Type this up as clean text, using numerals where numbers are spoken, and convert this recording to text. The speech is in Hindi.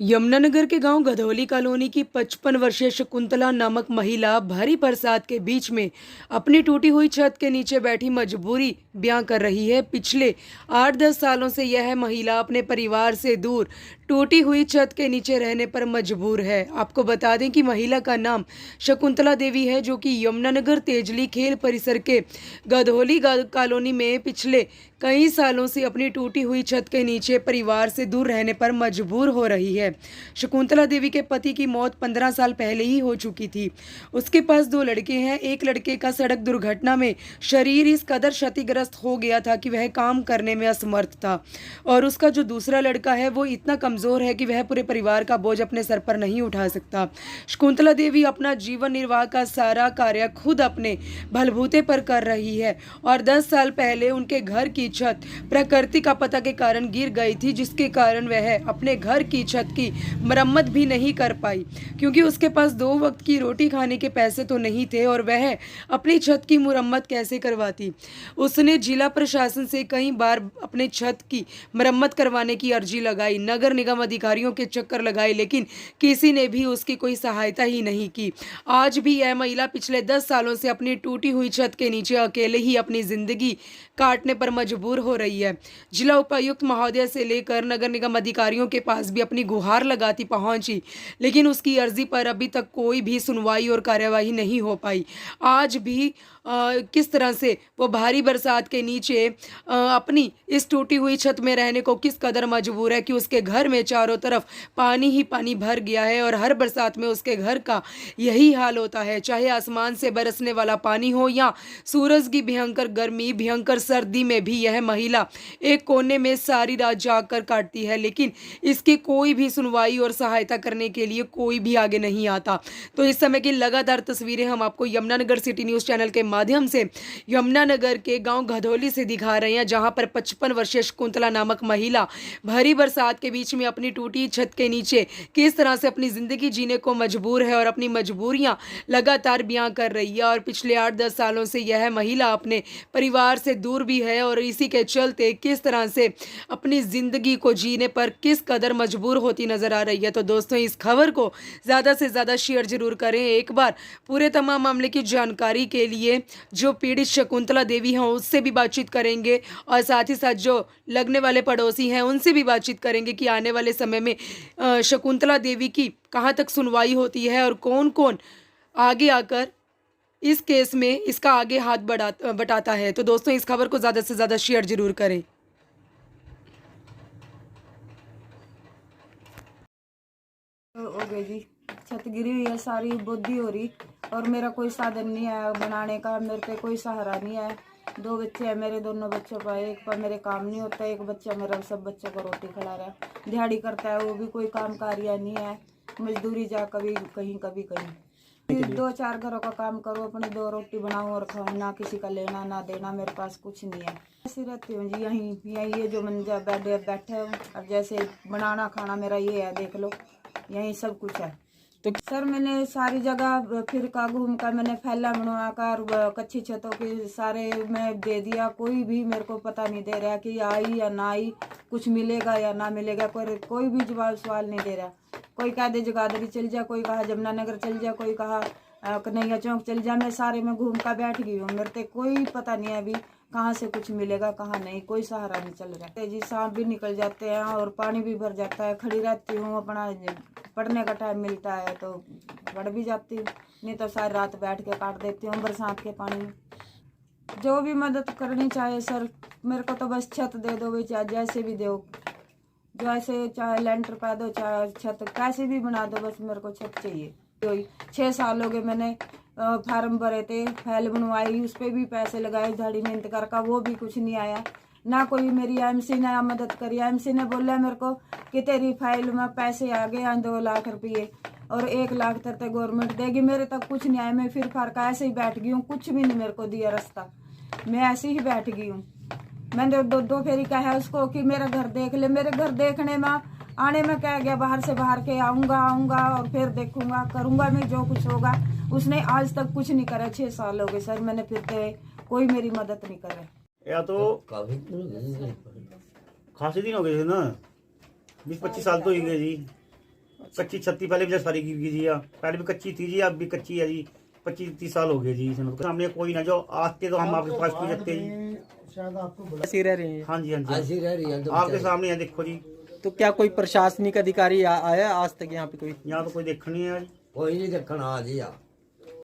यमुनानगर के गांव गधौली कॉलोनी की 55 वर्षीय शकुंतला नामक महिला भारी बरसात के बीच में अपनी टूटी हुई छत के नीचे बैठी मजबूरी बयां कर रही है। पिछले 8-10 सालों से यह महिला अपने परिवार से दूर टूटी हुई छत के नीचे रहने पर मजबूर है। आपको बता दें कि महिला का नाम शकुंतला देवी है, जो कि यमुनानगर तेजली खेल परिसर के गधौली कॉलोनी में पिछले कई सालों से अपनी टूटी हुई छत के नीचे परिवार से दूर रहने पर मजबूर हो रही है। शकुंतला देवी के पति की मौत 15 साल पहले ही हो चुकी थी। उसके पास 2 लड़के हैं। एक लड़के का सड़क दुर्घटना में शरीर इस कदर क्षतिग्रस्त हो गया था कि वह काम करने में असमर्थ था, और उसका जो दूसरा लड़का है वो इतना कमज़ोर है कि वह पूरे परिवार का बोझ अपने सर पर नहीं उठा सकता। शकुंतला देवी अपना जीवन निर्वाह का सारा कार्य खुद अपने बलबूते पर कर रही है, और 10 साल पहले उनके घर की छत प्राकृतिक आपदा के कारण गिर गई थी, जिसके कारण वह अपने घर की छत की मरम्मत भी नहीं कर पाई, क्योंकि उसके पास 2 वक्त की रोटी खाने के पैसे तो नहीं थे, और वह अपनी छत की मरम्मत कैसे करवाती। उसने जिला प्रशासन से कई बार अपने छत की मरम्मत करवाने की अर्जी लगाई, नगर निगम अधिकारियों के चक्कर लगाए, लेकिन किसी ने भी उसकी कोई सहायता ही नहीं की। आज भी यह महिला पिछले 10 सालों से अपनी टूटी हुई छत के नीचे अकेले ही अपनी जिंदगी काटने पर मजबूर हो रही है। जिला उपायुक्त महोदय से लेकर नगर निगम अधिकारियों के पास भी अपनी गुहार लगाती पहुंची, लेकिन उसकी अर्जी पर अभी तक कोई भी सुनवाई और कार्यवाही नहीं हो पाई। आज भी किस तरह से वो भारी बरसात के नीचे अपनी इस टूटी हुई छत में रहने को किस कदर मजबूर है कि उसके घर में चारों तरफ पानी ही पानी भर गया है, और हर बरसात में उसके घर का यही हाल होता है। चाहे आसमान से बरसने वाला पानी हो या सूरज की भयंकर गर्मी, भयंकर सर्दी में भी यह महिला एक कोने में सारी रात जाग कर काटती है, लेकिन इसकी कोई भी सुनवाई और सहायता करने के लिए कोई भी आगे नहीं आता। तो इस समय की लगातार तस्वीरें हम आपको यमुनानगर सिटी न्यूज़ चैनल के माध्यम से यमुनानगर के गांव गधौली से दिखा रहे हैं, जहां पर 55 वर्षीय शकुंतला नामक महिला भारी बरसात के बीच में अपनी टूटी छत के नीचे किस तरह से अपनी ज़िंदगी जीने को मजबूर है, और अपनी मजबूरियां लगातार बयां कर रही है। और पिछले 8-10 सालों से यह महिला अपने परिवार से दूर भी है, और इसी के चलते किस तरह से अपनी ज़िंदगी को जीने पर किस कदर मजबूर होती नज़र आ रही है। तो दोस्तों, इस खबर को ज़्यादा से ज़्यादा शेयर जरूर करें। एक बार पूरे तमाम मामले की जानकारी के लिए जो पीड़ित शकुंतला देवी हैं उससे भी बातचीत करेंगे, और साथ ही साथ जो लगने वाले पड़ोसी हैं उनसे भी बातचीत करेंगे कि आने वाले समय में शकुंतला देवी की कहाँ तक सुनवाई होती है, और कौन कौन आगे आकर इस केस में इसका आगे हाथ बटाता है। तो दोस्तों, इस खबर को ज़्यादा से ज़्यादा शेयर जरूर करें। हो गई जी, छत गिरी हुई है, सारी बुद्धि हो रही, और मेरा कोई साधन नहीं है बनाने का, मेरे पे कोई सहारा नहीं है। 2 बच्चे हैं मेरे, दोनों बच्चों का एक पर मेरे काम नहीं होता, एक बच्चा मेरा सब बच्चों को रोटी खिला रहा है। दिहाड़ी करता है, वो भी कोई काम कार्य नहीं है, मजदूरी जा कभी कहीं कभी कहीं। 2-4 घरों का काम करो, अपनी 2 रोटी बनाओ और खाओ, ना किसी का लेना ना देना, मेरे पास कुछ नहीं है। ऐसी रहती हूँ जी, यहीं यहीं ये जो मंजा बेड बैठे हूँ, और जैसे बनाना खाना मेरा ये है, देख लो यही सब कुछ है। तो सर, मैंने सारी जगह फिर का घूम कर मैंने फैला बनवा कर कच्ची छतों के सारे मैं दे दिया, कोई भी मेरे को पता नहीं दे रहा कि आई या ना आई, कुछ मिलेगा या ना मिलेगा, कोई भी जवाब सवाल नहीं दे रहा। कोई कह दे जगाधरी चल जा, कोई कहा जमुनानगर चल जा, कोई कहा कन्हैया चौक चल जा। मैं सारे में घूम कर बैठ गई हूँ, मेरे को कोई पता नहीं है अभी कहाँ से कुछ मिलेगा कहाँ नहीं, कोई सहारा नहीं चल रहा है जी। सांप भी निकल जाते हैं और पानी भी भर जाता है। खड़ी रहती हूँ, अपना पढ़ने का टाइम मिलता है तो पढ़ भी जाती हूँ, नहीं तो सारी रात बैठ के काट देती हूँ बरसात के पानी में। जो भी मदद करनी चाहे सर, मेरे को तो बस छत दे दो, चाहे जैसे भी दो, जैसे चाहे लेंटर पा दो, चाहे छत कैसे भी बना दो, बस मेरे को छत चाहिए। 6 साल हो गए मैंने फार्म भरे थे, फाइल बनवाई, उस पर भी पैसे लगाए, झाड़ी मेहनत कर, वो भी कुछ नहीं आया। ना कोई मेरी एमसी ने मदद करी। एमसी ने बोला मेरे को कि तेरी फाइल में पैसे आ गए हैं 2 लाख रुपये, और 1 लाख तेरे गवर्नमेंट देगी। मेरे तक कुछ नहीं आया, मैं फिर फारका ऐसे ही बैठ गई हूँ, कुछ भी नहीं मेरे को दिया रास्ता, मैं ऐसे ही बैठ गई हूँ। मैंने 2 फेरी कहा है उसको कि मेरा घर देख ले। मेरे घर देखने में आने में क्या गया, बाहर से बाहर के आऊंगा और फिर देखूंगा, करूंगा मैं जो कुछ होगा। उसने आज तक कुछ नहीं करा। 6 साल हो गए सर, मैंने फिरते कोई मेरी मदद नहीं करे। या तो खासी दिन हो गए थे ना, 20-25 साल तो ही गए जी। कच्ची छत्ती पहले भी सारी गिर गई जी। पहले भी कच्ची थी जी, अब भी कच्ची है जी। 25-30 साल हो गए जी। इसमें सामने कोई ना जो आते तो हम आपके पास पहुंच जाते हैं जी। ऐसी रह रही हैं। हाँ जी, हाँ जी, ऐसी रह रही है तो आपके सामने है, देखो जी। तो क्या कोई प्रशासनिक अधिकारी आया आज तक यहाँ पे कोई? यहाँ तो कोई देखने नहीं आया जी। कोई नहीं देखना आ जी।